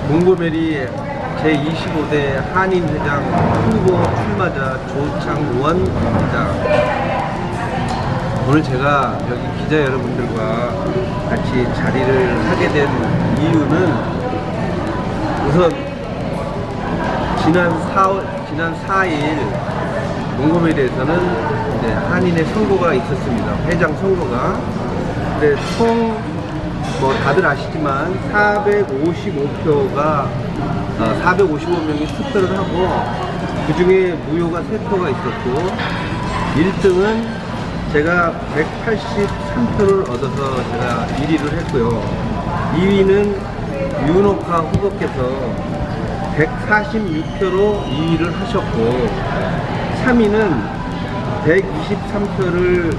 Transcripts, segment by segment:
몽고메리 제25대 한인회장 후보 출마자 조창원입니다. 오늘 제가 여기 기자 여러분들과 같이 자리를 하게 된 이유는 우선 지난 4일 몽고메리에서는 이제 한인의 선거가 있었습니다. 회장 선거가. 근데 총 뭐 다들 아시지만 455표가 455명이 투표를 하고 그 중에 무효가 3표가 있었고 1등은 제가 183표를 얻어서 제가 1위를 했고요. 2위는 윤옥화 후보께서 146표로 2위를 하셨고 3위는 123표를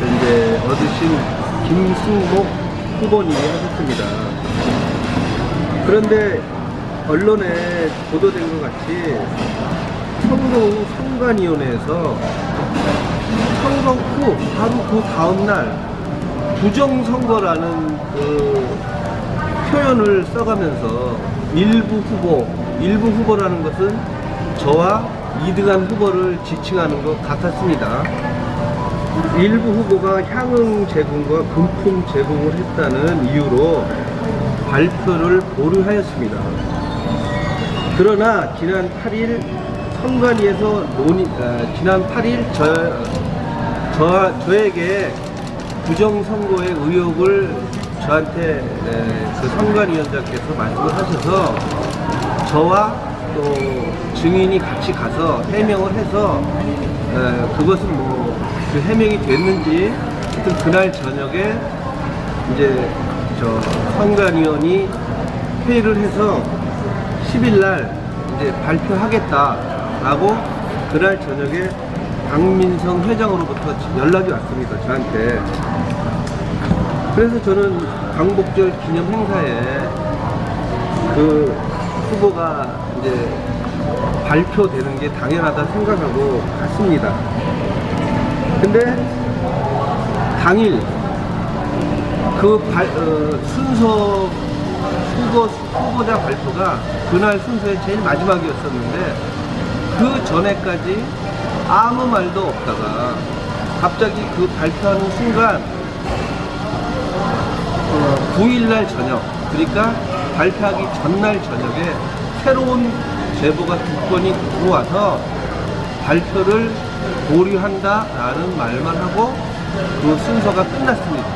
이제 얻으신 김승목 후보님이 하셨습니다. 그런데 언론에 보도된 것 같이 선거 후 선관위원회에서 선거 후 바로 그 다음날 부정선거라는 그 표현을 써가면서 일부 후보라는 것은 저와 2등한 후보를 지칭하는 것 같았습니다. 일부 후보가 향응 제공과 금품 제공을 했다는 이유로 발표를 보류하였습니다. 그러나 지난 8일 선관위에서 지난 8일 저에게 부정선거의 의혹을 저한테 그 선관위원장께서 말씀을 하셔서 저와 또 증인이 같이 가서 해명을 해서 그것은 뭐 그 해명이 됐는지 하여튼 그날 저녁에 이제 저 선관위원이 회의를 해서 10일날 이제 발표하겠다라고 그날 저녁에 박민성 회장으로부터 연락이 왔습니다. 저한테. 그래서 저는 광복절 기념 행사에 그 후보가 이제 발표되는 게 당연하다 생각하고 갔습니다. 근데 당일 그 순서 후보자 발표가 그날 순서의 제일 마지막이었었는데 그 전에까지 아무 말도 없다가 갑자기 그 발표하는 순간 9일날 저녁, 그러니까 발표하기 전날 저녁에 새로운 제보가 2건이 들어와서 발표를 보류한다라는 말만 하고 그 순서가 끝났습니다.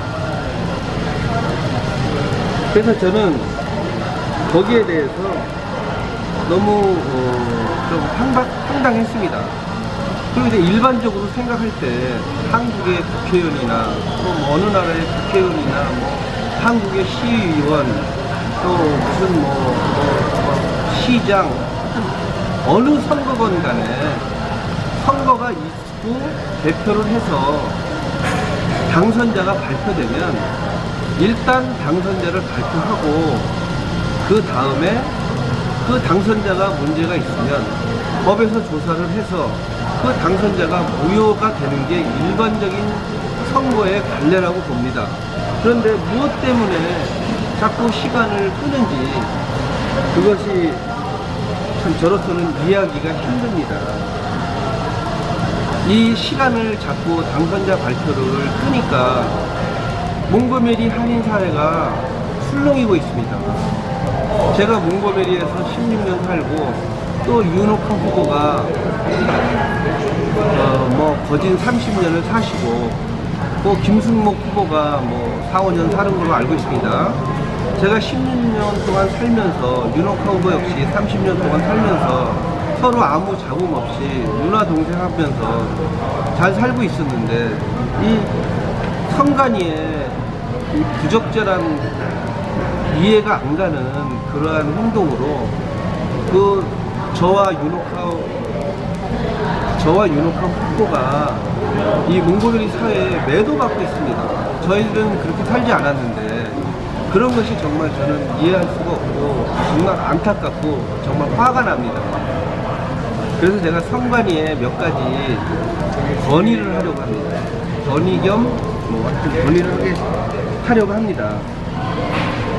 그래서 저는 거기에 대해서 너무 좀 황당했습니다. 그리고 이제 일반적으로 생각할 때 한국의 국회의원이나 또 어느 나라의 국회의원이나 뭐 한국의 시의원 또 무슨 시장 어느 선거건 간에 선거가 있고 대표를 해서 당선자가 발표되면 일단 당선자를 발표하고 그 다음에 그 당선자가 문제가 있으면 법에서 조사를 해서 그 당선자가 무효가 되는 게 일반적인 선거의 관례라고 봅니다. 그런데 무엇 때문에 자꾸 시간을 끄는지 그것이 참 저로서는 이해하기가 힘듭니다. 이 시간을 자꾸 당선자 발표를 끄니까 몽고메리 한인 사회가 술렁이고 있습니다. 제가 몽고메리에서 16년 살고 또 윤옥화 후보가 거진 30년을 사시고 또 김승목 후보가 4, 5년 사는 걸로 알고 있습니다. 제가 16년 동안 살면서 윤옥화 후보 역시 30년 동안 살면서 서로 아무 잡음 없이 누나 동생 하면서 잘 살고 있었는데 이 선관위의 이 부적절한 이해가 안 가는 그러한 행동으로 그 저와 윤옥화 후보가 이 몽고메리 사회에 매도받고 있습니다. 저희들은 그렇게 살지 않았는데 그런 것이 정말 저는 이해할 수가 없고 정말 안타깝고 정말 화가 납니다. 그래서 제가 선관위에 몇 가지 건의를 하려고 합니다. 건의 겸 하여튼 건의를 하려고 합니다.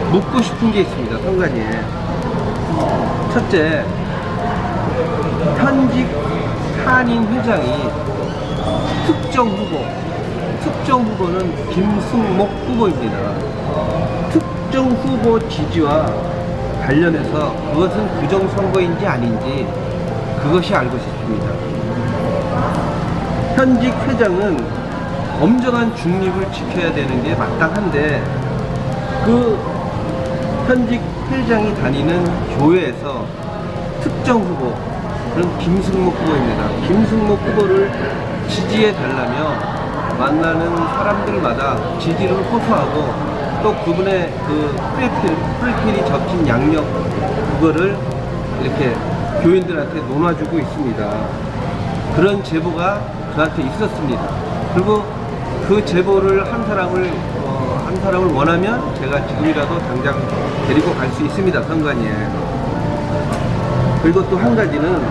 묻고 싶은 게 있습니다. 선관위에. 첫째, 현직 한인 회장이 특정 후보는 김승목 후보입니다. 특정 후보 지지와 관련해서 그것은 부정선거인지 아닌지 그것이 알고 싶습니다. 현직 회장은 엄정한 중립을 지켜야 되는 게 마땅한데 그 현직 회장이 다니는 교회에서 특정 후보, 그런 김승목 후보입니다. 김승목 후보를 지지해 달라며 만나는 사람들마다 지지를 호소하고 또 그분의 그 프로필이 적힌 양력 그거를 이렇게 교인들한테 논아주고 있습니다. 그런 제보가 저한테 있었습니다. 그리고 그 제보를 한 사람을 원하면 제가 지금이라도 당장 데리고 갈 수 있습니다. 선관위에. 그리고 또 한 가지는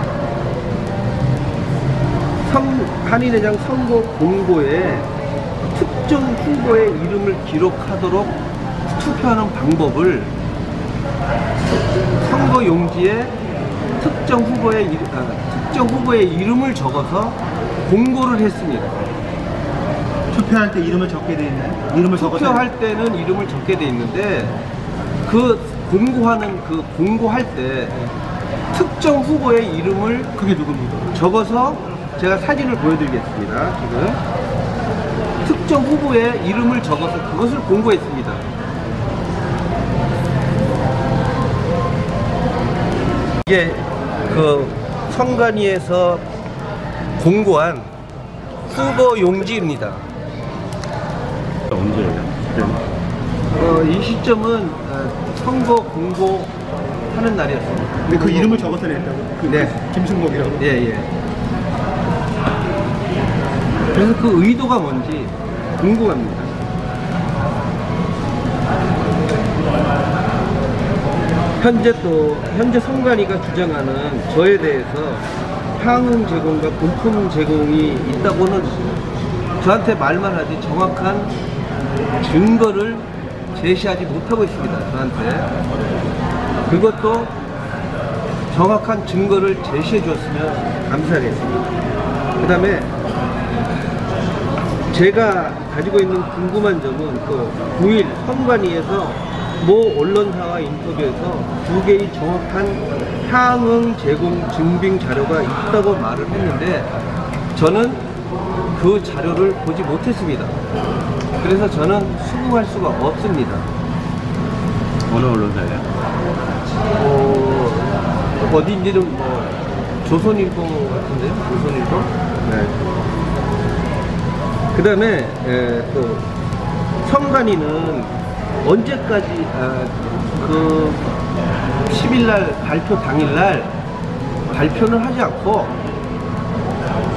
한인회장 선거 공고에 특정 후보의 이름을 기록하도록 투표하는 방법을 선거 용지에 특정 후보의 이름을 적어서 공고를 했습니다. 투표할 때 이름을 적게 돼 있나요? 이름을 적어서 투표할 때는 이름을 적게 돼 있는데 그 공고할 때 특정 후보의 이름을 그게 누굽니까? 적어서 제가 사진을 보여드리겠습니다. 지금 특정 후보의 이름을 적어서 그것을 공고했습니다. 이게 그 선관위에서 공고한 후보 용지입니다. 언제예요? 이 시점은 선거 공고하는 날이었습니다. 근데 그 이름을 적어서 냈다고? 네. 김승목이라고? 예. 그래서 그 의도가 뭔지 궁금합니다. 현재 선관위가 주장하는 저에 대해서 향응 제공과 본품 제공이 있다고는 저한테 말만 하지 정확한 증거를 제시하지 못하고 있습니다. 저한테. 그것도 정확한 증거를 제시해 주었으면 감사하겠습니다. 그 다음에 제가 가지고 있는 궁금한 점은 또 9일 선관위에서 모 언론사와 인터뷰에서 2개의 정확한 향응 제공 증빙 자료가 있다고 말을 했는데 저는 그 자료를 보지 못했습니다. 그래서 저는 수긍할 수가 없습니다. 어느 언론사예요? 어딘지는 조선일보 같은데요? 조선일보? 네. 그 다음에 또 선관위는 언제까지 그 10일날 발표 당일날 발표는 하지 않고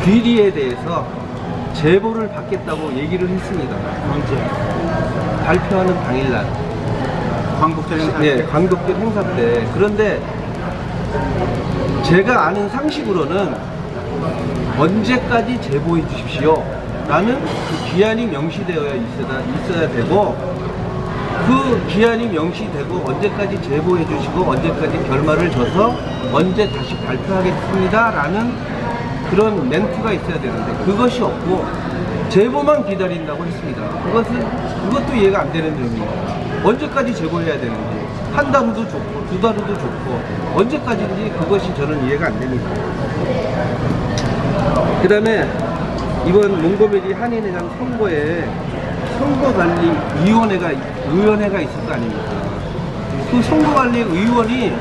비리에 대해서 제보를 받겠다고 얘기를 했습니다. 언제? 발표하는 당일날. 광복절 행사 때? 네, 광복절 행사 때. 그런데 제가 아는 상식으로는 언제까지 제보해 주십시오 라는 그 기한이 명시되어 있어야 되고 그 기한이 명시되고 언제까지 제보해 주시고 언제까지 결말을 줘서 언제 다시 발표하겠습니다 라는 그런 멘트가 있어야 되는데 그것이 없고 제보만 기다린다고 했습니다. 그것도 이해가 안 되는 점입니다. 언제까지 제보해야 되는지 한 달 후도 좋고 두 달 후도 좋고 언제까지인지 그것이 저는 이해가 안 됩니다. 그 다음에 이번 몽고메리 한인회장 선거에 선거관리위원회가 있을 거 아닙니까? 그 선거관리위원이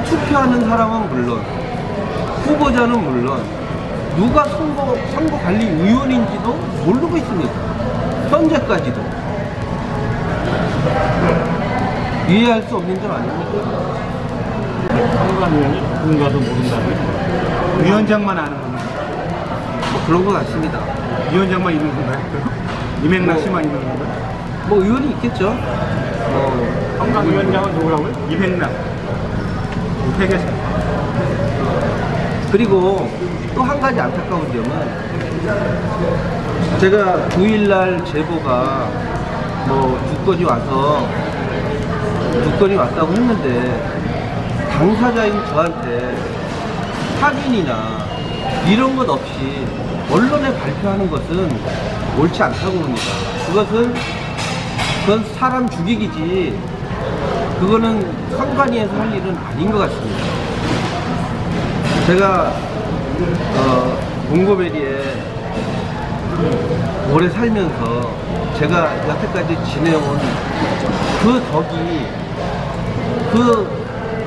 투표하는 사람은 물론 후보자는 물론 누가 선거관리위원인지도 모르고 있습니다. 현재까지도 이해할 수 없는 점 아닙니까? 선관위원이 누군가도 모른다고요? 위원장만 아는 겁니다. 그런 것 같습니다. 위원장만 있는 건가요? 이명락 씨만 있는 건가요? 의원이 있겠죠. 선관위원장은 누구라고요? 이명락 회계사. 그리고 또 한 가지 안타까운 점은 제가 9일날 제보가 주건이 왔다고 했는데 당사자인 저한테 확인이나 이런 것 없이 언론에 발표하는 것은 옳지 않다고 봅니다. 그건 사람 죽이기지, 그거는 선관위에서 할 일은 아닌 것 같습니다. 제가 몽고베리에 오래 살면서 제가 여태까지 지내온 그 덕이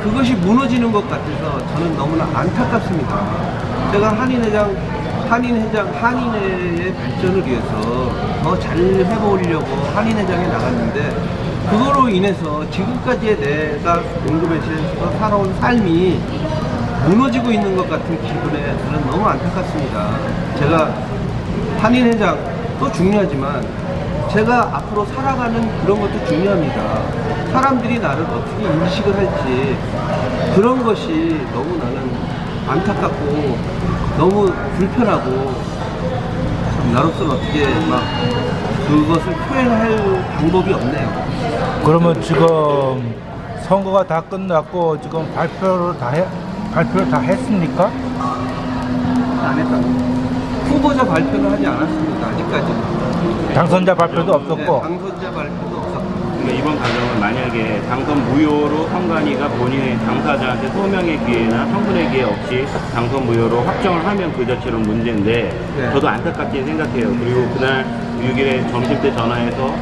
그것이 무너지는 것 같아서 저는 너무나 안타깝습니다. 제가 한인회의 발전을 위해서 더 잘 해보려고 한인회장에 나갔는데, 그거로 인해서 지금까지의 내가 몽고베리에서 살아온 삶이 무너지고 있는 것 같은 기분에 저는 너무 안타깝습니다. 제가 한인회장도 중요하지만 제가 앞으로 살아가는 그런 것도 중요합니다. 사람들이 나를 어떻게 인식을 할지, 그런 것이 너무 나는 안타깝고 너무 불편하고, 나로서는 어떻게 막 그것을 표현할 방법이 없네요. 그러면 지금 선거가 다 끝났고 지금 발표를 다 했습니까? 안 했다. 후보자 발표는 하지 않았습니다. 아직까지는. 당선자 발표도 없었고. 네, 당선자 발표도 없었고. 그러니까 이번 과정은 만약에 당선 무효로 선관위가 본인의 당사자한테 소명의 기회나 청문회 기회 없이 당선 무효로 확정을 하면 그 자체로 문제인데, 네. 저도 안타깝게 생각해요. 그리고 그날 6일에 점심때 전화해서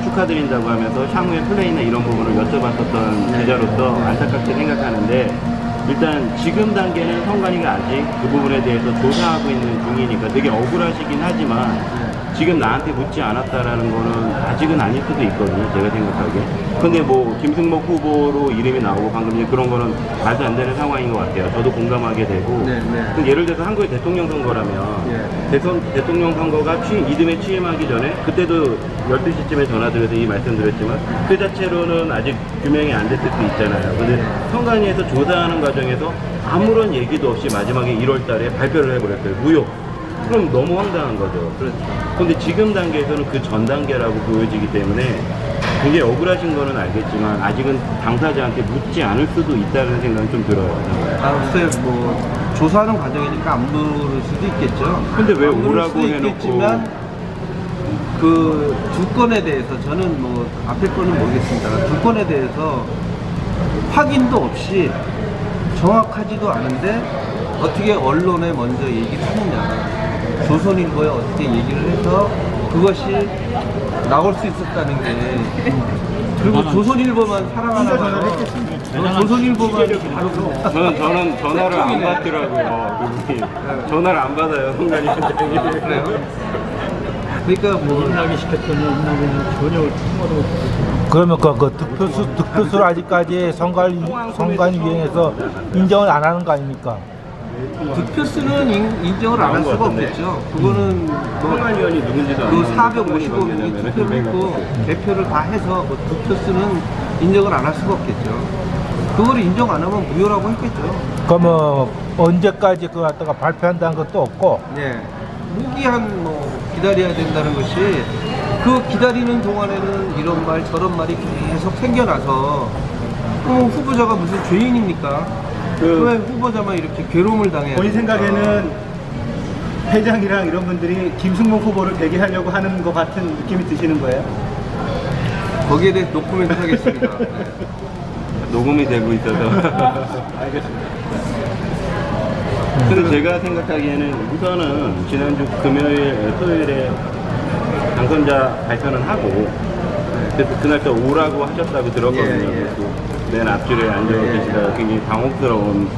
축하드린다고 하면서 향후의 플레이나 이런 부분을 여쭤봤었던 기자로서 안타깝게 생각하는데, 일단 지금 단계는 선관위가 아직 그 부분에 대해서 조사하고 있는 중이니까 되게 억울하시긴 하지만, 지금 나한테 묻지 않았다라는 거는 아직은 아닐 수도 있거든요, 제가 생각하기에. 근데 뭐 김승목 후보로 이름이 나오고 방금 이제 그런 거는 말도 안 되는 상황인 것 같아요. 저도 공감하게 되고. 네. 근데 예를 들어서 한국의 대통령 선거라면 대통령 선거가 이듬해 취임하기 전에, 그때도 12시쯤에 전화드려서 이 말씀드렸지만 그 자체로는 아직 규명이 안 됐을 수 있잖아요. 근데 선관위에서 조사하는 과정에서 아무런 얘기도 없이 마지막에 1월 달에 발표를 해버렸어요. 무효. 그럼 너무 황당한 거죠. 그런데 지금 단계에서는 그 전 단계라고 보여지기 때문에 굉장히 억울하신 거는 알겠지만 아직은 당사자한테 묻지 않을 수도 있다는 생각은 좀 들어요. 글쎄요, 뭐 조사하는 과정이니까 안 물을 수도 있겠죠. 근데 왜 안 물을 오라고 수도 해놓고. 있겠지만 그 두 건에 대해서 저는 뭐 앞에 거는 모르겠습니다. 두 건에 대해서 확인도 없이 정확하지도 않은데 어떻게 언론에 먼저 얘기를 하느냐, 조선일보에 어떻게 얘기를 해서 그것이 나올 수 있었다는 게, 그리고 조선일보만 사랑하나 봐요. 조선일보만 바로. 저는 전화를 안 받더라고요. 그분이. 전화를 안 받아요, 선관위원장이. 그래요? 그러니까 뭐 인하게 시켰더니 인하고는 전혀 통화도 없고. 그러면 득표수를 아직까지 선관위에서 인정을 안 하는 거 아닙니까? 득표수는 인정을 안 할 수가 없겠죠. 그거는 선관위원이 누군지도 그 455명이 투표를 했고 개표를 다 해서 그 득표수는 인정을 안 할 수가 없겠죠. 그거를 인정 안 하면 무효라고 했겠죠. 그러면 언제까지 그거 갖다가 발표한다는 것도 없고. 네. 무기한 뭐 기다려야 된다는 것이, 그 기다리는 동안에는 이런 말 저런 말이 계속 생겨나서 후보자가 무슨 죄인입니까? 왜 후보자만 이렇게 괴로움을 당해야 본인 됩니까? 생각에는 회장이랑 이런 분들이 김승목 후보를 배제하려고 하는 것 같은 느낌이 드시는 거예요? 거기에 대해 노코멘트 하겠습니다. 네. 녹음이 되고 있어서. 알겠습니다. 근데 제가 생각하기에는 우선은 지난주 토요일에 당선자 발표는 하고, 그래서 그날 또 오라고 하셨다고 들었거든요. 그래서 맨 앞줄에 앉아 계시다가 굉장히 당혹스러운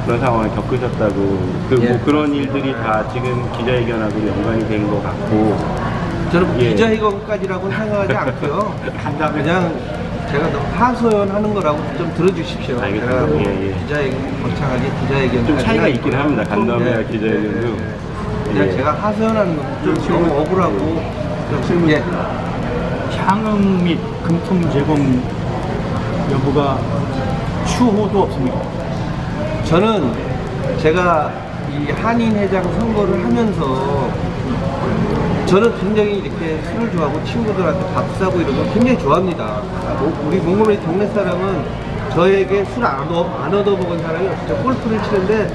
그런 상황을 겪으셨다고. 뭐 그런 일들이 다 지금 기자회견하고 연관이 된 것 같고. 저는 기자회견까지라고는 생각하지 않고요. 그냥 제가 너무 하소연하는 거라고 좀 들어주십시오. 알겠습니다. 제가 뭐 예. 기자회견, 거창하게 기자회견 좀 차이가 있긴 합니다. 간담회와 기자회견도. 그냥 제가 하소연하는 건 좀 너무 억울하고 좀 향응 및 금품 제공 여부가 추호도 없습니까? 저는 제가 이 한인회장 선거를 하면서 저는 굉장히 이렇게 술을 좋아하고 친구들한테 밥 사고 이런 거 굉장히 좋아합니다. 우리 몽골의 동네 사람은 저에게 술 안 얻어먹은 사람이 없죠. 골프를 치는데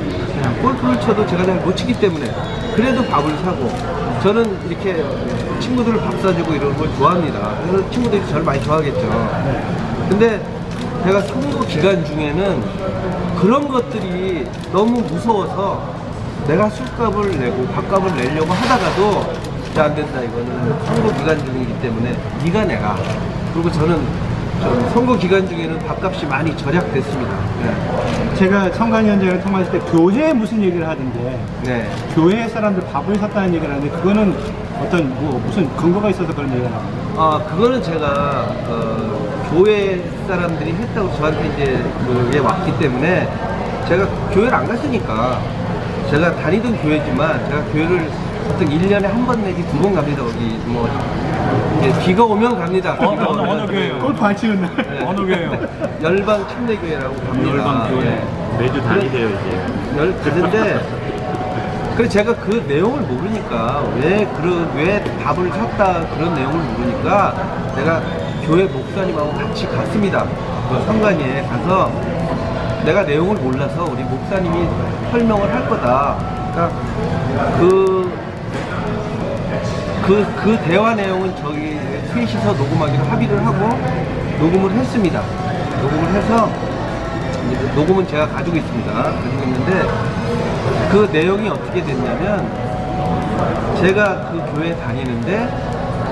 골프를 쳐도 제가 잘 못 치기 때문에 그래도 밥을 사고, 저는 이렇게 친구들을 밥 사주고 이런 걸 좋아합니다. 그래서 친구들이 저를 많이 좋아하겠죠. 근데 제가 선거 기간 중에는 그런 것들이 너무 무서워서 내가 술값을 내고 밥값을 내려고 하다가도 안 된다, 이거는 선거 기간 중이기 때문에 네가 내가. 그리고 저는 선거 기간 중에는 밥값이 많이 절약됐습니다. 네. 제가 선관위원장을 통화했을 때 교회에 무슨 얘기를 하던데, 네. 교회 사람들 밥을 샀다는 얘기를 하는데, 그거는 어떤 무슨 근거가 있어서 그런 얘기가 나와요? 그거는 제가 교회 사람들이 했다고 저한테 이제 왔기 때문에, 제가 교회를 안 갔으니까, 제가 다니던 교회지만 제가 교회를 보통 1년에 한 번 내지 2번 갑니다. 거기 뭐 비가 오면 갑니다. 어느 교회요? 골프 안 치는 날. 네. 어느 교회요? 열방 침례교회라고 갑니다. 열방 교회. 네. 매주 다니세요 이제. 그런데 그래서 제가 그 내용을 모르니까 왜 밥을 샀다 그런 내용을 모르니까 제가 교회 목사님하고 같이 갔습니다. 그 성관위에 가서 내가 내용을 몰라서 우리 목사님이 설명을 할 거다. 그러니까 그 대화 내용은 저기 셋이서 녹음하기로 합의를 하고 녹음을 했습니다. 녹음을 해서 녹음은 제가 가지고 있습니다. 가지고 있는데 그 내용이 어떻게 됐냐면, 제가 그 교회 다니는데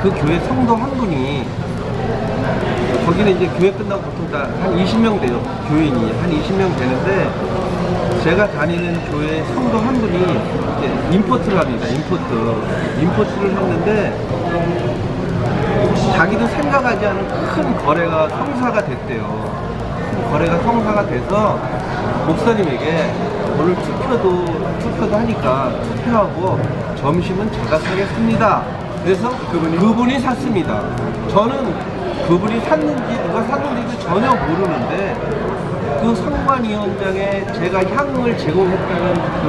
그 교회 성도 한 분이, 거기는 이제 교회 끝나고 보통 다 한 20명 돼요. 교인이 한 20명 되는데, 제가 다니는 교회 성도 한 분이 이제 임포트를 합니다. 임포트를 했는데 자기도 생각하지 않은 큰 거래가 성사가 됐대요. 큰 거래가 성사가 돼서 목사님에게 오늘 투표도 하니까 투표하고 점심은 제가 사겠습니다. 그래서 그분이 샀습니다. 저는 그분이 샀는지 누가 샀는지도 전혀 모르는데, 그 선관위원장에 제가 향을 제공했다는 그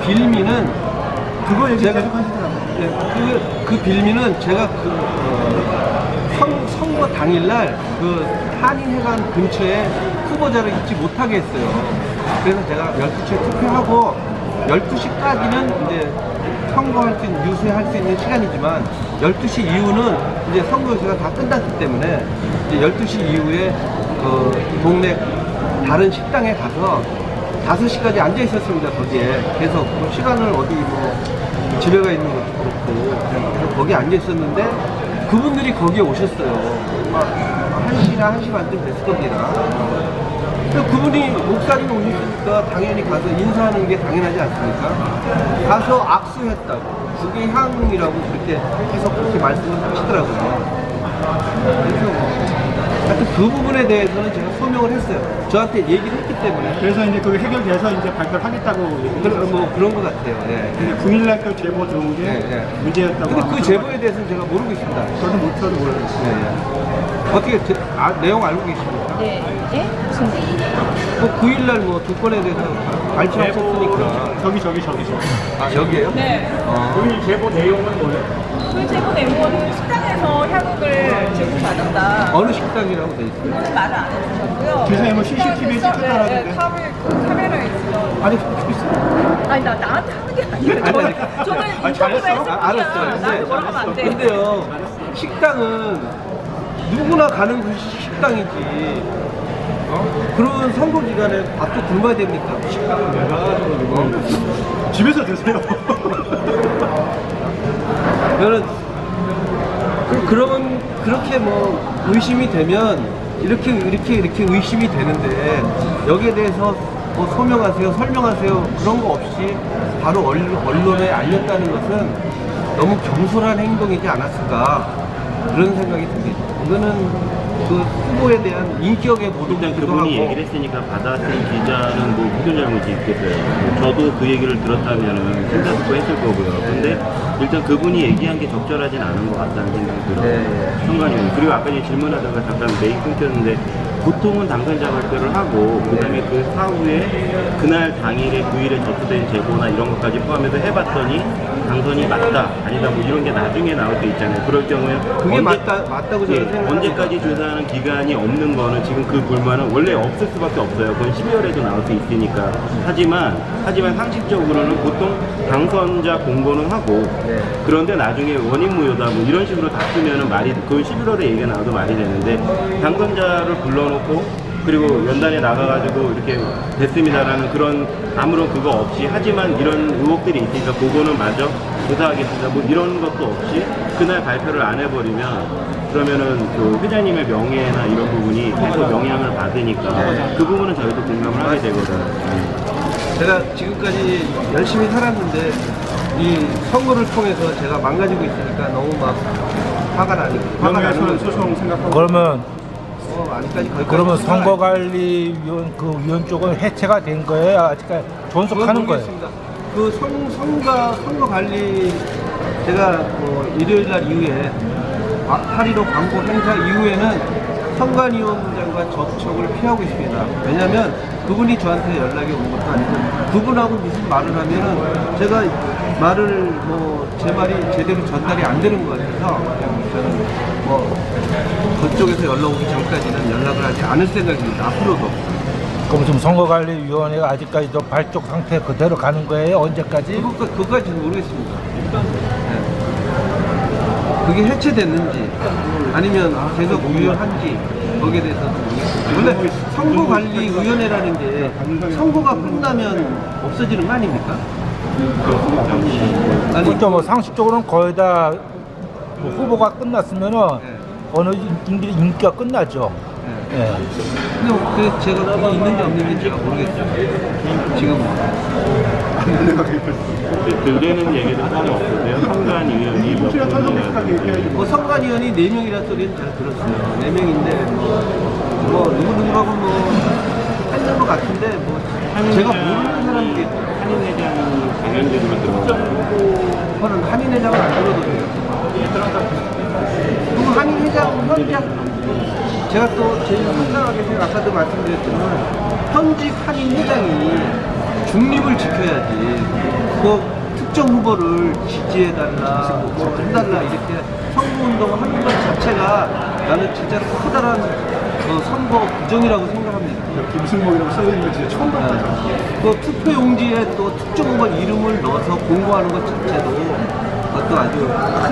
빌미는, 그거 얘기 제가 계속 하시더라고요. 네, 그 빌미는 제가 선거 당일날 그 한인회관 근처에 후보자를 잊지 못하게 했어요. 그래서 제가 12시에 투표하고 12시까지는 이제 선거할 수 있는, 유세할 수 있는 시간이지만 12시 이후는 이제 선거 유세가 다 끝났기 때문에 이제 12시 이후에 동네 다른 식당에 가서 5시까지 앉아 있었습니다. 거기에 계속 시간을 어디 집에 가 있는 것도 그렇고, 그래서 거기 앉아 있었는데 그분들이 거기에 오셨어요. 1시나 1시 반쯤 됐을 겁니다. 그분이 목사님이 오셨으니까 당연히 가서 인사하는 게 당연하지 않습니까? 가서 악수했다고, 그게 향이라고 그렇게 계속 그렇게 말씀을 하시더라고요. 그래서 하여튼 그 부분에 대해서는 제가 소명을 했어요. 저한테 얘기를 했기 때문에. 그래서 이제 그게 해결돼서 이제 발표를 하겠다고 얘기를 그런 것 같아요. 네. 근데 9일날 그 제보 들어온 게 네. 문제였다고. 근데 그 제보에 대해서는 제가 모르고 있습니다. 저도 몰라요. 네. 어떻게 내용 알고 계십니까? 네. 예? 무슨 뭐 9일날 뭐 두 건에 대해서 발표하셨으니까. 저기. 저기에요? 네. 오늘 제보 내용은 뭐예요? 그 제보 내용은 식당에서 향응을 제공받았다. 어느 식당이라고 돼 있어요? 그거는 말을 안 해주셨고요. 기사에 뭐 CCTV에 찍혔다라던데. 카메라에 있어요. 아니, 그렇게 있어요. 아니 나한테 하는 게 아니에요. 저는 인터뷰를 했을 뿐이야. 알았어요. 나한테 뭐라고 하면 안 돼. 근데요, 식당은 누구나 가는 그 식당이지. 그런 선거 기간에 밥도 굶어야 됩니까? 식당은 왜 가가지고. 집에서 드세요. 저는 그러면 그렇게 뭐 의심이 되면 이렇게 의심이 되는데, 여기에 대해서 뭐 소명하세요, 설명하세요, 그런 거 없이 바로 언론에 알렸다는 것은 너무 경솔한 행동이지 않았을까, 그런 생각이 듭니다. 이거는 그 후보에 대한 인격의 일단 모독이기도 하고. 그분이 얘기를 했으니까 받아쓴 기자는 뭐 무슨 잘못이 있겠어요. 저도 그 얘기를 들었다면은 생각 듣고 했을 거고요. 근데 일단 그분이 얘기한 게 적절하진 않은 것 같다는 생각이 들어요. 네. 순간이면. 그리고 아까 질문하다가 잠깐 메인 끊겼는데 보통은 당선자 발표를 하고 그다음에 그 사후에 그날 당일에 9일에 접수된 제보나 이런 것까지 포함해서 해봤더니 당선이 맞다 아니다 뭐 이런 게 나중에 나올 때 있잖아요. 그럴 경우에 그게 맞다고 저는 생각합니다. 언제까지 조사하는 기간이 없는 거는 지금 그 불만은 원래 없을 수밖에 없어요. 그건 12월에도 나올 수 있으니까. 하지만 상식적으로는 보통 당선자 공고는 하고 그런데 나중에 원인 무효다 뭐 이런 식으로 다투면은 말이 그건 11월에 얘기가 나와도 말이 되는데 당선자를 불러놓고 그리고 연단에 나가가지고 이렇게 됐습니다라는 그런 아무런 그거 없이 하지만 이런 의혹들이 있으니까 그거는 마저 조사하겠습니다 뭐 이런 것도 없이 그날 발표를 안 해버리면 그러면은 그 회장님의 명예나 이런 부분이 계속 영향을 받으니까 그 부분은 저희도 공감을 하게 되거든요. 제가 지금까지 열심히 살았는데 이 선거를 통해서 제가 망가지고 있으니까 너무 막 화가 나는 명예훼손 소송 생각하고 그러면 아직까지 거기까지 그러면 생각 안 선거관리위원 그 위원 쪽은 해체가 된 거예요? 아직까지 존속하는 거예요? 그 선거 관리 제가 뭐 일요일 날 이후에 8.15 광고 행사 이후에는 선관위원장과 접촉을 피하고 있습니다. 왜냐하면 그분이 저한테 연락이 온 것도 아니고 그분하고 무슨 말을 하면은 제가 말을 제 말이 제대로 전달이 안 되는 것 같아서 그냥 저는 그쪽에서 연락 오기 전까지는 연락을 하지 않을 생각입니다. 앞으로도. 그럼 지금 선거관리위원회가 아직까지도 발족 상태 그대로 가는 거예요? 언제까지? 그것까지는 모르겠습니다. 그게 해체됐는지 아니면 계속 유효한지 거기에 대해서는 모르겠습니다. 원래 선거관리위원회라는 게 선거가 끝나면 없어지는 거 아닙니까? 그렇죠. 뭐 상식적으로는 거의 다 후보가 끝났으면은 어느 인기가 끝나죠. 네. 근데 제가 그게 있는지 없는지 제가 모르겠어요. 지금 들리는 얘기도 따로 없으세요? 선관위원이 몇 분이나 선관위원이 4명이라는 소리는 잘 들었어요. 4명인데 누구누구하고 했는 것 같은데 제가 모르는 사람들이 한인회장 강연진으로 들어가요. 저는 한인회장은 안 들어도 돼요. 그리고 한인회장 제가 또 제일 황당하게 아까도 말씀드렸지만 현직 한인회장이 중립을 지켜야지 특정 후보를 지지해달라 해달라 이렇게 선거운동을 하는 것 자체가 나는 진짜 커다란 선거 부정이라고 생각합니다. 김승모이라고 써있는 거 진짜 처음 봤어요. 투표용지에 또 특정 후보 이름을 넣어서 공고하는 것 자체도 또 아주 큰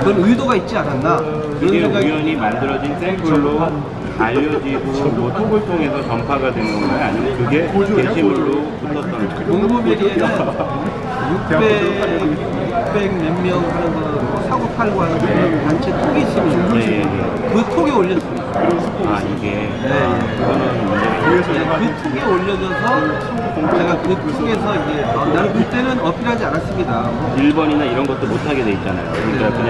그런 의도가 있지 않았나 이게 우연히 만들어진 샘플로 알려지고 톡을 통해서 전파가 된 건가요? 아니면 그게 게시물로 붙었던 건가요? 공구베리에는 600 몇 명 하는 거 사고 팔고 하는 그런 단체 톡이 있습니다. 그 톡에 올렸습니다. 이게 그거는 문제가 그 톡에 올려져서 제가 그 톡에서 나는 그때는 어필하지 않았습니다. 1번이나 이런 것도 못하게 돼 있잖아요. 그러니까 그냥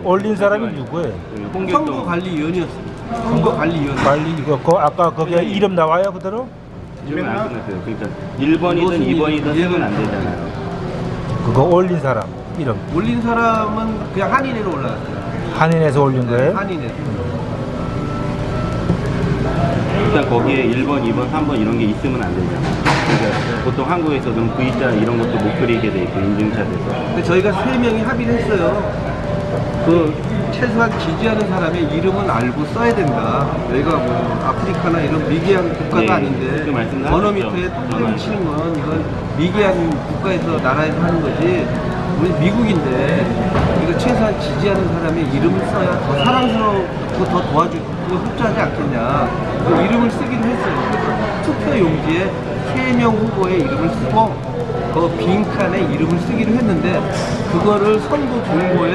올린 사람이 누구예요? 선거관리위원이었습니다. 선거관리위원. 아까 거기에 이름 나와요 그대로? 이름은 안 끝났어요. 그러니까 1번이든 2번이든 쓰면 안 되잖아요. 그거 올린 사람 이름. 올린 사람은 그냥 한인회로 올라갔어요. 한인에서 올린 거예요? 한인회로. 일단 거기에 1번, 2번, 3번 이런 게 있으면 안 되잖아요. 그러니까 보통 한국에서는 V자 이런 것도 못 그리게 돼 있고 인증차 돼서. 근데 저희가 3명이 합의를 했어요. 최소한 지지하는 사람의 이름은 알고 써야 된다. 저희가 아프리카나 이런 미개한 국가가 아닌데 언어 밑에 똥을 치는 건 이건 미개한 국가에서 나라에서 하는 거지. 우리 미국인데 이거 최소한 지지하는 사람의 이름을 써야 더 사랑스럽고 더 도와주고 협조하지 않겠냐. 이름을 쓰기로 했어요. 그래서 투표 용지에 3명 후보의 이름을 쓰고 빈칸에 이름을 쓰기로 했는데 그거를 선거 공고에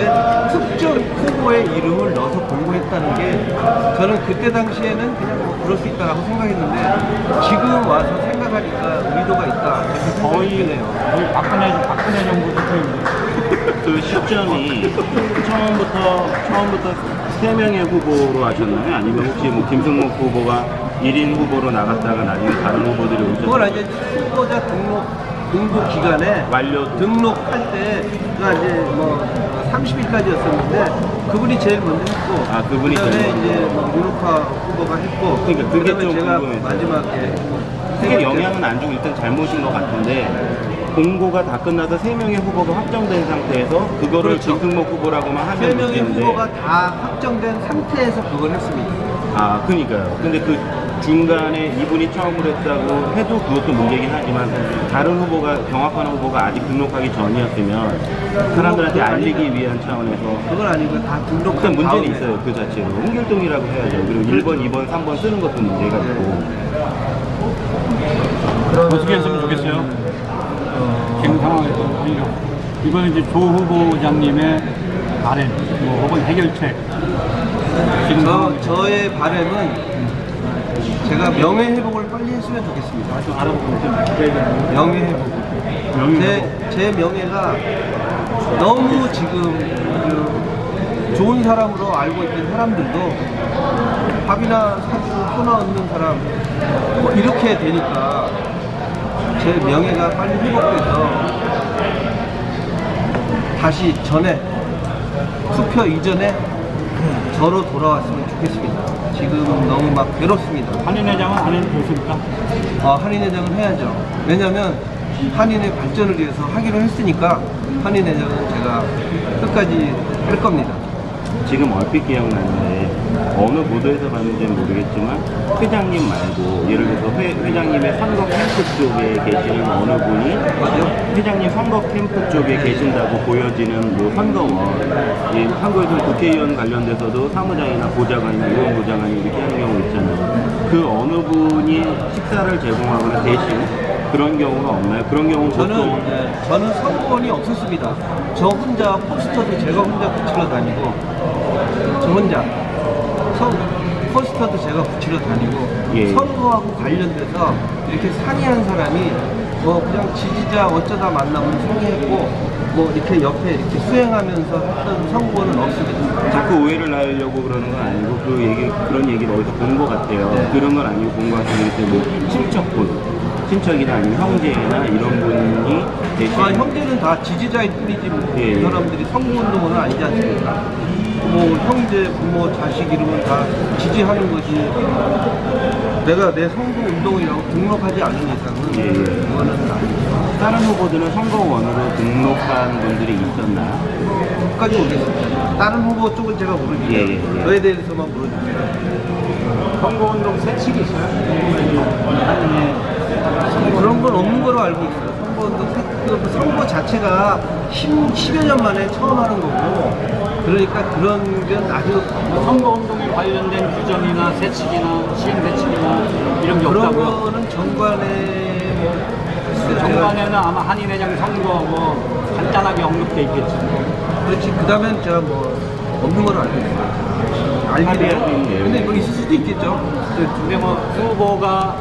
특정 후보의 이름을 넣어서 공고했다는 게 저는 그때 당시에는 그냥 그럴 수 있다라고 생각했는데 지금 와서 생각하니까 의도가 있다. 거의 박근혜 정부 그 시점이 처음부터 3명의 후보로 하셨나요? 아니면 혹시 김승목 후보가 1인 후보로 나갔다가 나중에 다른 후보들이 오셨나요? 그건 이제 후보자 등록 기간에 완료 등록할 때가 이제 30일까지였었는데 그분이 제일 먼저 했고, 아, 그분이 그다음에 제일 먼저. 이제 뭐 유로파 후보가 했고, 그러니까 그게 그다음에 좀 제가 궁금해서. 마지막에 크게 영향은 안 주고 일단 잘못인 것 같은데 공고가 다 끝나서 3명의 후보가 확정된 상태에서 그거를 그렇죠. 김승목 후보라고만 하면 3명의 문제인데. 후보가 다 확정된 상태에서 그걸 했습니다. 아, 그러니까요. 근데 그 중간에 이분이 처음으로 했다고 해도 그것도 문제긴 하지만 다른 후보가 경합하는 후보가 아직 등록하기 전이었으면 사람들한테 알리기 위한 차원에서 그건 아니고 다 등록한 일단 문제는 다음에. 있어요. 그 자체로 홍길동이라고 해야죠. 그리고 1번, 2번, 3번 쓰는 것도 문제가 있고. 어떻게 했으면 좋겠어요? 지금 상황에서 이거는 이제 조 후보장님의 바램, 뭐 혹은 해결책. 지금 상황에서. 저의 바람은 제가 명예회복을 빨리 했으면 좋겠습니다. 좀 알아보고 좀 명예회복. 제 명예가 너무 지금 그 좋은 사람으로 알고 있던 사람들도 밥이나 사주고 소나 얻는 사람 뭐 이렇게 되니까 제 명예가 빨리 회복돼서 다시 전에 투표 이전에 저로 돌아왔으면 좋겠습니다. 지금 너무 막 괴롭습니다. 한인회장은 안 해도 좋습니까? 한인회장은 해야죠. 왜냐면 한인의 발전을 위해서 하기로 했으니까 한인회장은 제가 끝까지 할 겁니다. 지금 얼핏 기억나는데 어느 보도에서 봤는지는 모르겠지만 회장님 말고 예를 들어서 회장님의 선거 캠프 쪽에 계시는 어느 분이 회장님 선거 캠프 쪽에 계신다고 보여지는 뭐 선거원, 예, 한국에서는 국회의원 관련돼서도 사무장이나 보좌관이나 의원보좌관이 이렇게 하는 경우 있잖아요. 그 어느 분이 식사를 제공하거나 대신 그런 경우가 없나요? 그런 경우 보통 저는 선거원이 없었습니다. 저 혼자 포스터도 제가 혼자 붙이러 다니고, 저 혼자 포스터도 제가 붙이러 다니고, 예. 선거하고 관련돼서 이렇게 상의한 사람이 뭐 그냥 지지자 어쩌다 만나면 상의했고, 뭐 이렇게 옆에 이렇게 수행하면서 했던 선거는 없습니다. 자꾸 오해를 낳으려고 그러는 건 아니고 그런 얘기를 어디서 본 것 같아요. 네. 그런 건 아니고 본 것 같은데 뭐 친척이나 아니면 형제나 이런 분이 대신 형제는 다 지지자일 뿐이지 뭐. 예. 그 사람들이 선거운동은 아니지 않습니까? 뭐 형제, 부모, 자식 이름은 다 지지하는 거지. 내가 내 선거운동이라고 등록하지 않은 이상은 예. 그거는 아니죠. 다른 후보들은 선거원으로 등록한 분들이 있었나요? 끝까지 모르겠습니다. 다른 후보 쪽은 제가 모르니까 예, 예. 그에 대해서만 모르겠습니다. 선거운동 세칙이 있어요? 그런 건 없는 거로 알고 있어요. 그 선거 자체가 10여 년 만에 처음 하는 거고, 그러니까 그런 건 아주 선거운동에 관련된 규정이나 세칙이나 시행세칙이나 이런 게 그런 없다고요? 거는 정관에 글쎄요, 정관에는 아마 한인회장 선거 뭐 간단하게 언급돼 있겠죠. 그렇지. 그 다음엔 제가 뭐 없는 거로 알고 있어요. 알긴 해요. 근데 뭐 있을 수도 있겠죠. 근데 뭐 후보가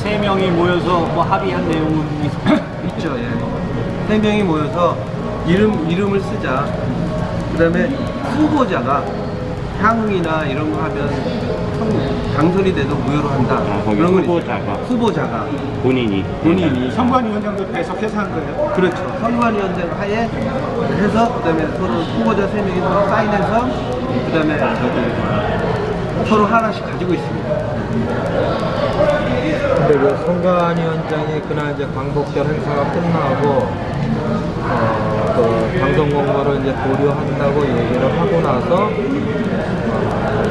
3명이 모여서 뭐 합의한 내용은 있죠. 예. 3명이 모여서 이름을 쓰자. 그 다음에 후보자가 향이나 이런 거 하면 당선이 돼도 무효로 한다. 거기 그런 건 후보자가. 있어요. 후보자가 본인이 선관위원장도 배석해서 한 거예요? 그렇죠. 선관위원장 하에 해서 그다음에 서로 후보자 3명이 서로 사인해서 그다음에 서로 하나씩 가지고 있습니다. 근데 그 선관위원장이 그날 이제 광복절 행사가 끝나고 그 방송 공고를 이제 보류한다고 얘기를 하고 나서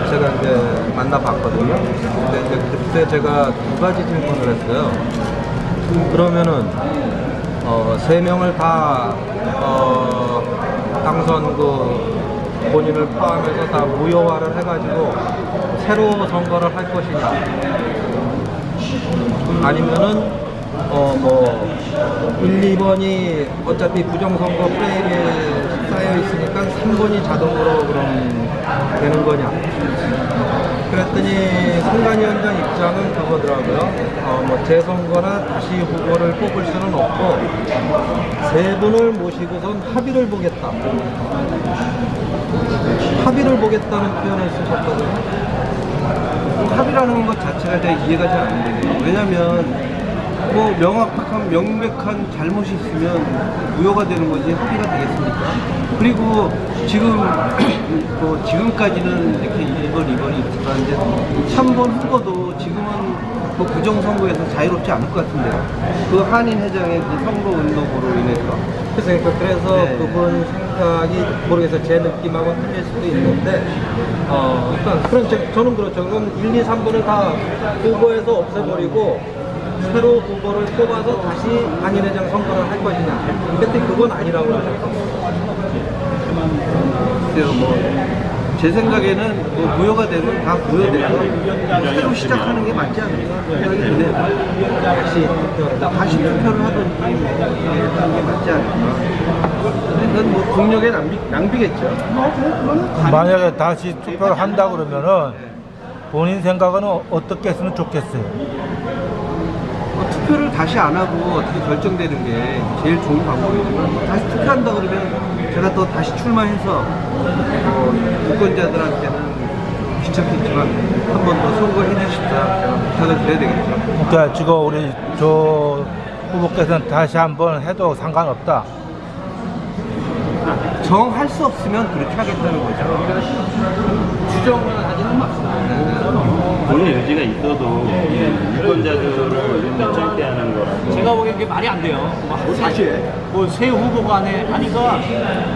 제가 이제 만나봤거든요. 근데 이제 그때 제가 2가지 질문을 했어요. 그러면은 3명을 다 당선 본인을 포함해서 다 무효화를 해가지고 새로 선거를 할 것이냐, 아니면은 뭐 1, 2번이 어차피 부정선거 프레임에 쌓여 있으니까 3번이 자동으로 그럼 되는 거냐. 그랬더니 선관위원장 입장은 그거더라고요. 뭐 재선거나 다시 후보를 뽑을 수는 없고 3분을 모시고선 합의를 보겠다. 합의를 보겠다는 표현을 쓰셨거든요. 합의라는 것 자체가 제가 이해가 잘 안 되네요. 왜냐면 뭐 명백한 잘못이 있으면 무효가 되는 거지 합의가 되겠습니까? 그리고 지금 지금까지는 이렇게 1번, 2번이 있지만 이제 3번 후보도 지금은 그 부정선거에서 자유롭지 않을 것 같은데요. 그 한인 회장의 그 선거 운동으로 인해서. 그래서 네. 그분 생각이 모르겠어요. 제 느낌하고는 틀릴 수도 있는데, 일단 저는 그렇죠. 그럼 1, 2, 3번을 다 후보에서 없애버리고 새로 후보를 뽑아서 다시 한인회장 선거를 할 것이냐. 근데 그건 아니라고 생각합니다. 글쎄요, 제 생각에는 무효가 되면 다 무효돼서 새로 시작하는 게 맞지 않을까 생각이 드네요. 다시 투표를 하든지 하는 게 맞지 않을까. 그건 국력의 낭비겠죠. 만약에 다시 투표를 한다 그러면은 본인 생각은 어떻게 했으면 좋겠어요? 투표를 다시 안 하고 어떻게 결정되는 게 제일 좋은 방법이지만 다시 투표한다 그러면 제가 또 다시 출마해서 유권자들한테는 귀찮겠지만 한 번 더 선거해 주십사 제가 부탁을 드려야 되겠죠. 그러니까 지금 우리 조 후보께서는 다시 한번 해도 상관없다. 정할 수 없으면 그렇게 하겠다는 거죠. 추정은 아직은 없습니다. 본인 의지가 있어도 유권자들을 절대하는 거라서 제가 보기엔 그게 말이 안 돼요. 새 후보 간에 하니까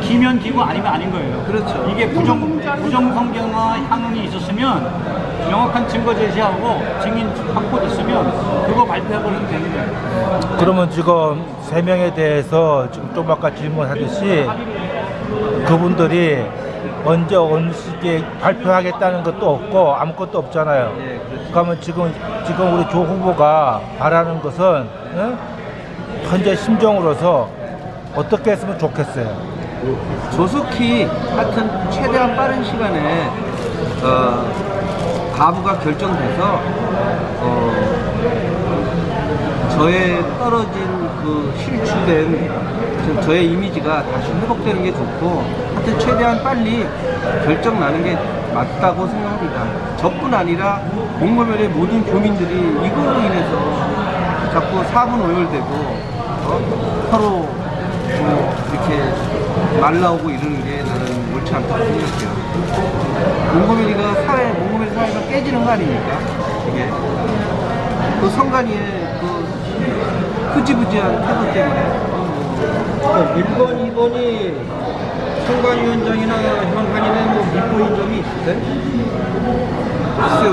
기면 기고 아니면 아닌 거예요. 그렇죠. 이게 부정성경과 향응이 있었으면 명확한 증거 제시하고 증인 확보됐으면 그거 발표해버리면 되는 거예요. 그러면 지금 3명에 대해서 지금 좀 아까 질문하듯이 그분들이 언제 어느 시기에 발표하겠다는 것도 없고 아무것도 없잖아요. 예, 그렇죠. 그러면 지금 우리 조 후보가 바라는 것은 현재 심정으로서 어떻게 했으면 좋겠어요? 조속히 하여튼 최대한 빠른 시간에 가부가 결정돼서 저의 떨어진 그 실추된 저의 이미지가 다시 회복되는 게 좋고 하여튼 최대한 빨리 결정 나는 게 맞다고 생각합니다. 저뿐 아니라 몽골면의 모든 교민들이 이걸로 인해서 자꾸 사분오열되고 서로 이렇게 말 나오고 이러는 게 나는 옳지 않다고 생각해요. 몽골면이 사회가 깨지는 거 아닙니까? 이게 그 선관위의 그 흐지부지한 태도 때문에 1번, 2번이 선관위원장이나 현 한인의 믿보인 점이 있으세요? 글쎄요,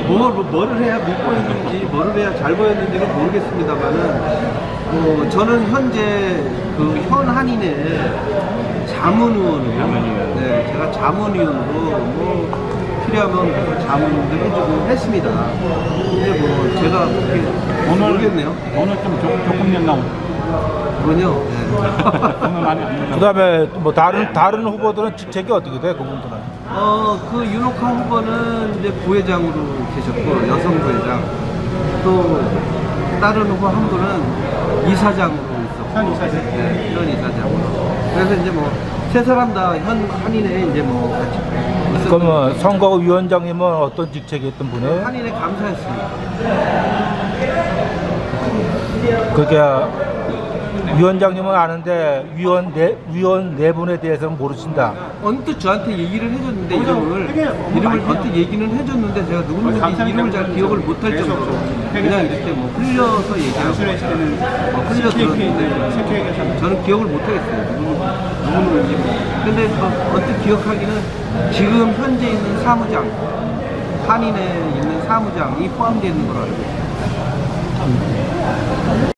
뭐를 해야 믿보였는지, 뭐를 해야 잘 보였는지는 모르겠습니다만은, 저는 현재 그 현 한인의 자문위원으로, 네, 제가 자문위원으로 필요하면 계속 자문도 해주고 했습니다. 근데 제가 그렇게 모르겠네요. 오늘 좀 조금 연나오죠. 그건요. 오늘 많이 안 된다. 그 다음에 뭐 다른 후보들은 직책이 어떻게 돼? 그분들은? 그 윤옥하 후보는 이제 부회장으로 계셨고, 여성 부회장. 또, 다른 후보 한 분은 이사장으로 있었고. 현 이사장? 네, 현 이사장으로. 그래서 이제 세 사람 다 한인에 이제 같이. 그러면 선거위원장님은 어떤 직책이 있던 분이에요? 한인에 감사했습니다. 그게 위원장님은 아는데 위원 네 분에 대해서는 모르신다. 언뜻 저한테 얘기를 해줬는데 이름을 언뜻 얘기는 해줬는데 제가 누구인지 이름을 잘 기억을 못할 정도로 그냥 이렇게 흘려서 얘기하고 흘려 들었는데 저는 기억을 못하겠어요. 누구인지. 근데 언뜻 기억하기는 지금 현재 있는 사무장, 한인에 있는 사무장이 포함되어 있는 걸로 알고 있어요.